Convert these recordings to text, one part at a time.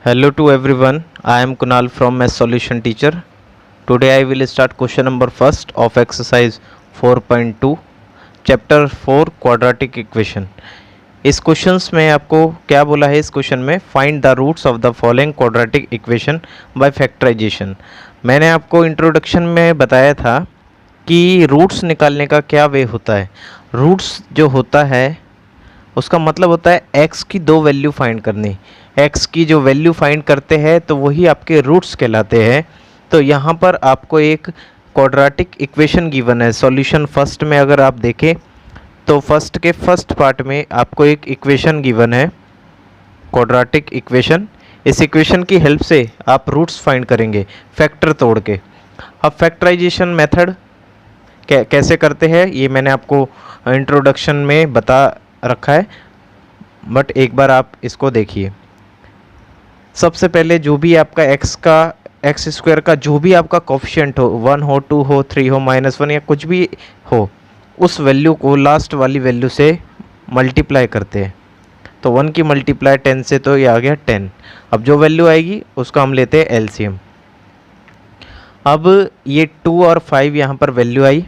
Hello to everyone. I am Kunal from Math Solution Teacher. Today I will start question number first of exercise 4.2 chapter 4 quadratic equation. इस questions में आपको क्या बोला है? इस question में find the roots of the following quadratic equation by factorisation. मैंने आपको इंट्रोडक्शन में बताया था कि रूट्स निकालने का क्या वे होता है। रूट्स जो होता है उसका मतलब होता है x की दो वैल्यू फाइंड करनी। x की जो वैल्यू फाइंड करते हैं तो वही आपके रूट्स कहलाते हैं। तो यहाँ पर आपको एक क्वाड्रेटिक इक्वेशन गिवन है। सॉल्यूशन फर्स्ट में अगर आप देखें तो फर्स्ट के फर्स्ट पार्ट में आपको एक इक्वेशन गिवन है, क्वाड्रेटिक इक्वेशन। इस इक्वेशन की हेल्प से आप रूट्स फाइंड करेंगे फैक्टर तोड़ के। अब फैक्टराइजेशन मेथड कैसे करते हैं ये मैंने आपको इंट्रोडक्शन में बता रखा है, बट एक बार आप इसको देखिए। सबसे पहले जो भी आपका एक्स स्क्वायर का जो भी आपका कोफिशिएंट हो, 1 हो, 2 हो, 3 हो, -1 या कुछ भी हो, उस वैल्यू को लास्ट वाली वैल्यू से मल्टीप्लाई करते हैं। तो 1 की मल्टीप्लाई 10 से, तो ये आ गया 10। अब जो वैल्यू आएगी उसका हम लेते हैं एलसीएम। अब ये 2 और 5 यहाँ पर वैल्यू आई।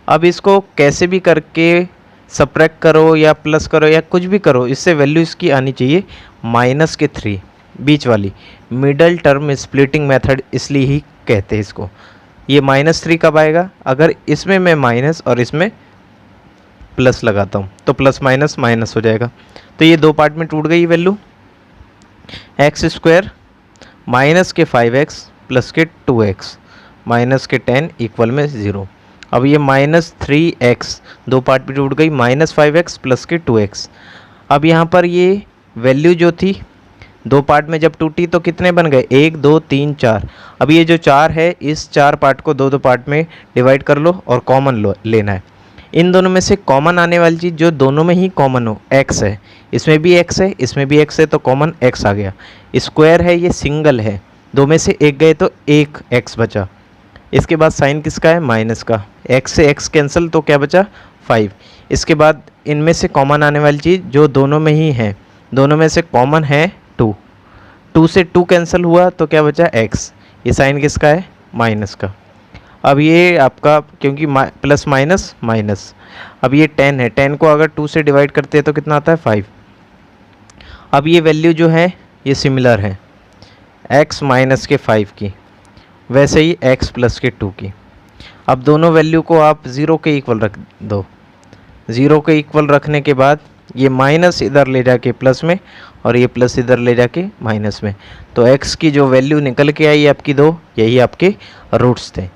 अब इसको कैसे भी करके सब्ट्रैक्ट करो या प्लस करो या कुछ भी करो, इससे वैल्यू इसकी आनी चाहिए -3, बीच वाली मिडल टर्म स्प्लिटिंग मेथड इसलिए ही कहते हैं इसको। ये -3 कब आएगा? अगर इसमें मैं माइनस और इसमें प्लस लगाता हूँ तो प्लस माइनस माइनस हो जाएगा। तो ये दो पार्ट में टूट गई वैल्यू। एक्स स्क्वायर माइनस के 5x प्लस के 2x माइनस के 10 इक्वल में 0। अब ये -3x दो पार्ट में टूट गई, -5x प्लस के 2x। अब यहाँ पर ये वैल्यू जो थी दो पार्ट में जब टूटी तो कितने बन गए? 1 2 3 4। अब ये जो 4 है, इस 4 पार्ट को दो पार्ट में डिवाइड कर लो और कॉमन लेना है। इन दोनों में से कॉमन आने वाली चीज़ जो दोनों में ही कॉमन हो, x है, इसमें भी x है, इसमें भी x है, तो कॉमन x आ गया। स्क्वायर है, ये सिंगल है, दो में से एक गए तो एक x बचा। इसके बाद साइन किसका है? माइनस का। x से x कैंसिल तो क्या बचा? 5। इसके बाद इनमें से कॉमन आने वाली चीज़ जो दोनों में ही है, दोनों में से कॉमन है 2। 2 से 2 कैंसिल हुआ तो क्या बचा? x। ये साइन किसका है? माइनस का। अब ये आपका क्योंकि प्लस माइनस माइनस, अब ये 10 है, 10 को अगर 2 से डिवाइड करते हैं तो कितना आता है? 5। अब ये वैल्यू जो है ये सिमिलर है x माइनस के 5 की, वैसे ही x प्लस के 2 की। अब दोनों वैल्यू को आप 0 के इक्वल रख दो। 0 के इक्वल रखने के बाद ये माइनस इधर ले जाके प्लस में और ये प्लस इधर ले जाके माइनस में, तो x की जो वैल्यू निकल के आई आपकी 2, यही आपके रूट्स थे।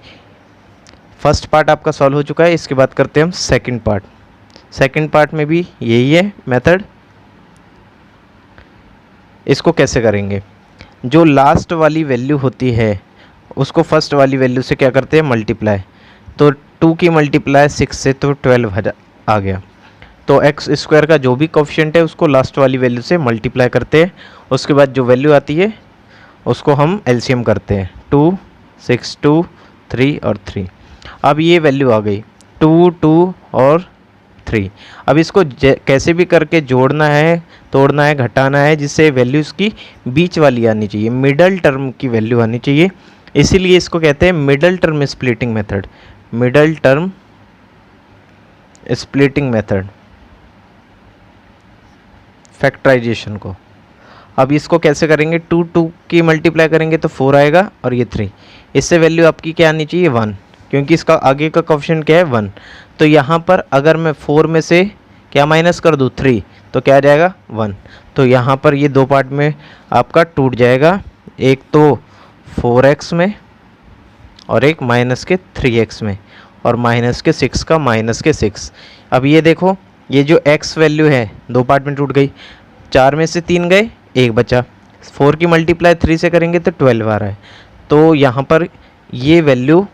फर्स्ट पार्ट आपका सॉल्व हो चुका है। इसके बाद करते हैं हम सेकंड पार्ट। सेकंड पार्ट में भी यही है मेथड। इसको कैसे करेंगे? जो लास्ट वाली वैल्यू होती है उसको फर्स्ट वाली वैल्यू से क्या करते हैं? मल्टीप्लाई। तो 2 की मल्टीप्लाई 6 से तो 12 आ गया। तो एक्स स्क्वायर का जो भी कोफिशिएंट है उसको लास्ट वाली वैल्यू से मल्टीप्लाई करते हैं। उसके बाद जो वैल्यू आती है उसको हम एलसीएम करते हैं। 2 6 2 3 और 3। अब ये वैल्यू आ गई 2 2 और 3। अब इसको कैसे भी करके जोड़ना है, तोड़ना है, घटाना है, जिससे वैल्यू इसकी बीच वाली आनी चाहिए, मिडल टर्म की वैल्यू आनी चाहिए। इसीलिए इसको कहते हैं middle term splitting method. Middle term splitting method factorisation को। अब इसको कैसे करेंगे? 2 2 की मल्टीप्लाई करेंगे तो 4 आएगा और ये 3। इससे वैल्यू आपकी क्या आनी चाहिए? 1, क्योंकि इसका आगे का कोफिशिएंट क्या है? 1। तो यहाँ पर अगर मैं 4 में से क्या माइनस कर दूँ? 3, तो क्या आ जाएगा? 1। तो यहाँ पर ये दो पार्ट में आपका टूट जाएगा, एक तो 4x में और एक माइनस के 3x में, और माइनस के 6 का माइनस के 6। अब ये देखो, ये जो x वैल्यू है दो पार्ट में टूट गई। 4 में से 3 गए, 1 बचा। 4 की मल्टीप्लाई 3 से करेंगे तो 12 आ रहा है। तो यहाँ पर ये वैल्यू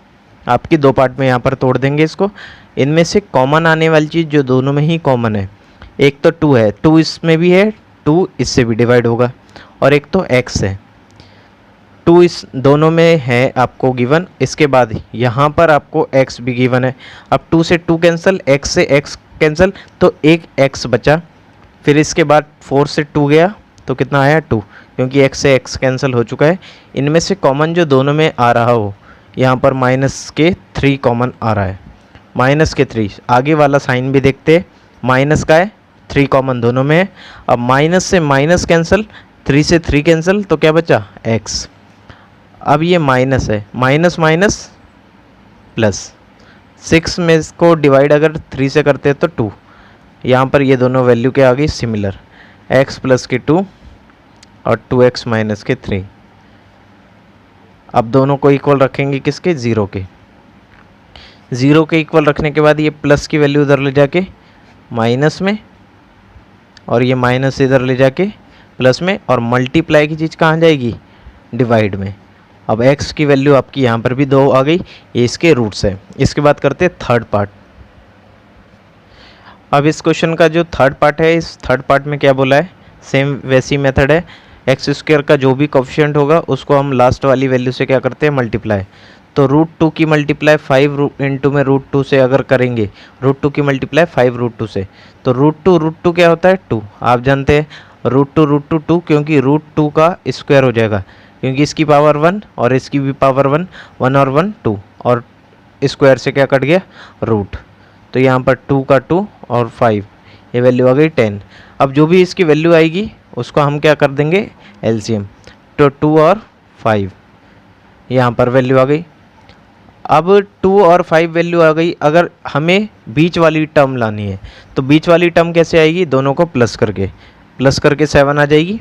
आपकी दो पार्ट में यहाँ पर तोड़ देंगे इसको। इनमें से कॉमन आने वाली चीज़ जो दोनों में ही कॉमन है, एक तो 2 है, 2 इसमें भी है, 2 इससे भी डिवाइड होगा, और एक तो x है, 2 इस दोनों में है आपको गिवन। इसके बाद यहाँ पर आपको x भी गिवन है। अब 2 से 2 कैंसिल, x से x कैंसिल, तो एक x बचा। फिर इसके बाद 4 से 2 गया तो कितना आया 2, क्योंकि x से x कैंसिल हो चुका है। इनमें से कॉमन जो दोनों में आ रहा हो, यहाँ पर माइनस के 3 कॉमन आ रहा है, माइनस के 3। आगे वाला साइन भी देखते हैं, माइनस का है, 3 कॉमन दोनों में है। अब माइनस से माइनस कैंसिल, 3 से 3 कैंसिल, तो क्या बचा x। अब ये माइनस है, माइनस माइनस प्लस, 6 में इसको डिवाइड अगर 3 से करते हैं तो 2। यहाँ पर ये दोनों वैल्यू के आ गई सिमिलर, x प्लस के 2 और 2x माइनस के 3। अब दोनों को इक्वल रखेंगे किसके, 0 के। 0 के इक्वल रखने के बाद ये प्लस की वैल्यू उधर ले जाके माइनस में, और ये माइनस इधर ले जाके प्लस में, और मल्टीप्लाई की चीज़ कहाँ जाएगी, डिवाइड में। अब x की वैल्यू आपकी यहाँ पर भी 2 आ गई, ये इसके रूट्स है। इसके बाद करते हैं थर्ड पार्ट। अब इस क्वेश्चन का जो थर्ड पार्ट है, इस थर्ड पार्ट में क्या बोला है, सेम वैसी मेथड है। एक्स स्क्वायर का जो भी कोफिशिएंट होगा उसको हम लास्ट वाली वैल्यू से क्या करते हैं, मल्टीप्लाई। तो √2 की मल्टीप्लाई 5 इंटू में √2 से अगर करेंगे, √2 की मल्टीप्लाई 5 √2 से, तो √2 क्या होता है 2। आप जानते हैं √2 2, क्योंकि √2 का स्क्वायर हो जाएगा, क्योंकि इसकी पावर 1 और इसकी भी पावर 1, 1 और 1 2, और स्क्वायर से क्या कट गया, रूट। तो यहाँ पर 2 का 2 और 5, ये वैल्यू आ गई 10। अब जो भी इसकी वैल्यू आएगी उसको हम क्या कर देंगे, एलसीएम। तो 2 और 5 यहाँ पर वैल्यू आ गई। अब 2 और 5 वैल्यू आ गई। अगर हमें बीच वाली टर्म लानी है तो बीच वाली टर्म कैसे आएगी, दोनों को प्लस करके 7 आ जाएगी।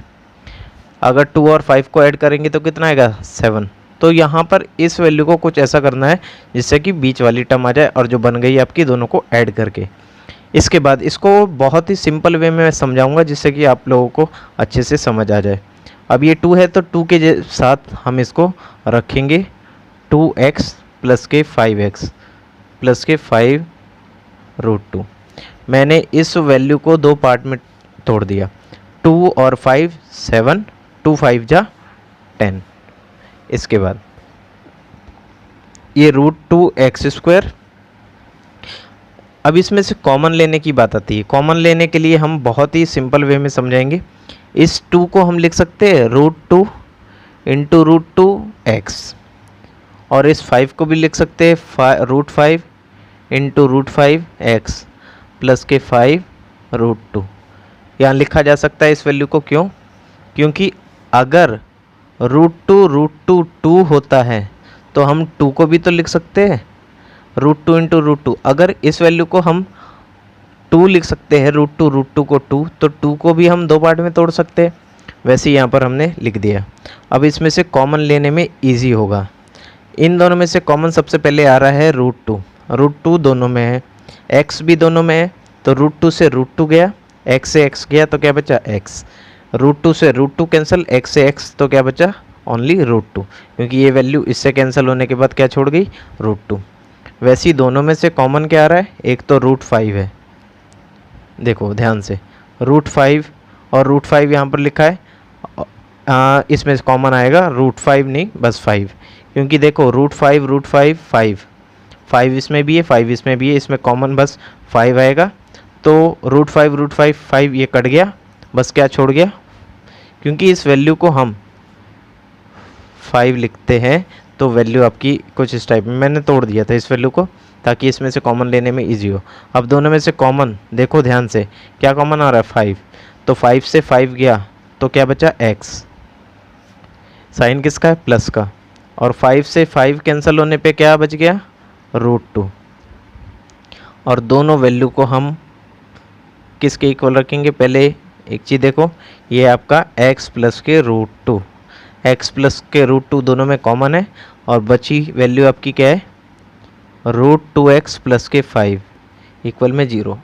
अगर 2 और 5 को ऐड करेंगे तो कितना आएगा, 7। तो यहाँ पर इस वैल्यू को कुछ ऐसा करना है जिससे कि बीच वाली टर्म आ जाए, और जो बन गई आपकी दोनों को ऐड करके। इसके बाद इसको बहुत ही सिंपल वे में मैं समझाऊंगा जिससे कि आप लोगों को अच्छे से समझ आ जाए। अब ये 2 है तो 2 के साथ हम इसको रखेंगे 2x प्लस के 5x प्लस के 5 √2। मैंने इस वैल्यू को 2 पार्ट में तोड़ दिया, 2 और 5 7, 2 5 जा 10। इसके बाद ये √2x²। अब इसमें से कॉमन लेने की बात आती है। कॉमन लेने के लिए हम बहुत ही सिंपल वे में समझाएंगे। इस 2 को हम लिख सकते हैं √2 इंटू √2x, और इस 5 को भी लिख सकते हैं √5 इंटू √5x प्लस के 5 √2। यहाँ लिखा जा सकता है इस वैल्यू को, क्यों, क्योंकि अगर √2 2 होता है तो हम 2 को भी तो लिख सकते हैं √2 इंटू √2। अगर इस वैल्यू को हम 2 लिख सकते हैं, √2 को 2, तो 2 को भी हम 2 पार्ट में तोड़ सकते हैं। वैसे यहाँ पर हमने लिख दिया। अब इसमें से कॉमन लेने में इजी होगा। इन दोनों में से कॉमन सबसे पहले आ रहा है √2 दोनों में है, x भी दोनों में है, तो √2 से √2 गया, x से x गया तो क्या बचा x। √2 से √2 कैंसिल, x से x तो क्या बचा ओनली √2, क्योंकि ये वैल्यू इससे कैंसिल होने के बाद क्या छोड़ गई, √2। वैसे ही दोनों में से कॉमन क्या आ रहा है, एक तो √5 है, देखो ध्यान से √5 और √5 यहाँ पर लिखा है। इसमें कॉमन आएगा √5 नहीं, बस 5, क्योंकि देखो √5 5 इसमें भी है, 5 इसमें भी है, इसमें कॉमन बस 5 आएगा। तो √5 5 ये कट गया, बस क्या छोड़ गया, क्योंकि इस वैल्यू को हम 5 लिखते हैं तो वैल्यू आपकी कुछ इस टाइप में, मैंने तोड़ दिया था इस वैल्यू को ताकि इसमें से कॉमन लेने में इजी हो। अब दोनों में से कॉमन देखो ध्यान से, क्या कॉमन आ रहा है 5, तो 5 से 5 गया तो क्या बचा x, साइन किसका है, प्लस का, और 5 से 5 कैंसिल होने पे क्या बच गया √2। और दोनों वैल्यू को हम किसके इक्वल रखेंगे, पहले एक चीज़ देखो, ये आपका x प्लस के √2, x प्लस के √2 दोनों में कॉमन है, और बची वैल्यू आपकी क्या है √2x प्लस के 5 इक्वल में 0।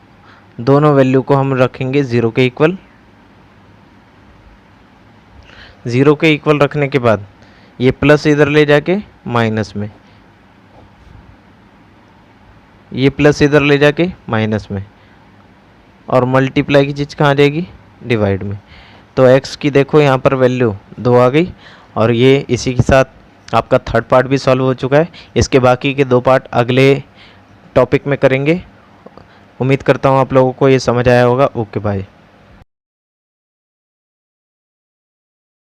दोनों वैल्यू को हम रखेंगे 0 के इक्वल। 0 के इक्वल रखने के बाद ये प्लस इधर ले जाके माइनस में, ये प्लस इधर ले जाके माइनस में, और मल्टीप्लाई की चीज़ कहाँ आ जाएगी, डिवाइड में। तो x की देखो यहाँ पर वैल्यू 2 आ गई, और ये इसी के साथ आपका थर्ड पार्ट भी सॉल्व हो चुका है। इसके बाकी के 2 पार्ट अगले टॉपिक में करेंगे। उम्मीद करता हूँ आप लोगों को ये समझ आया होगा। Okay bye.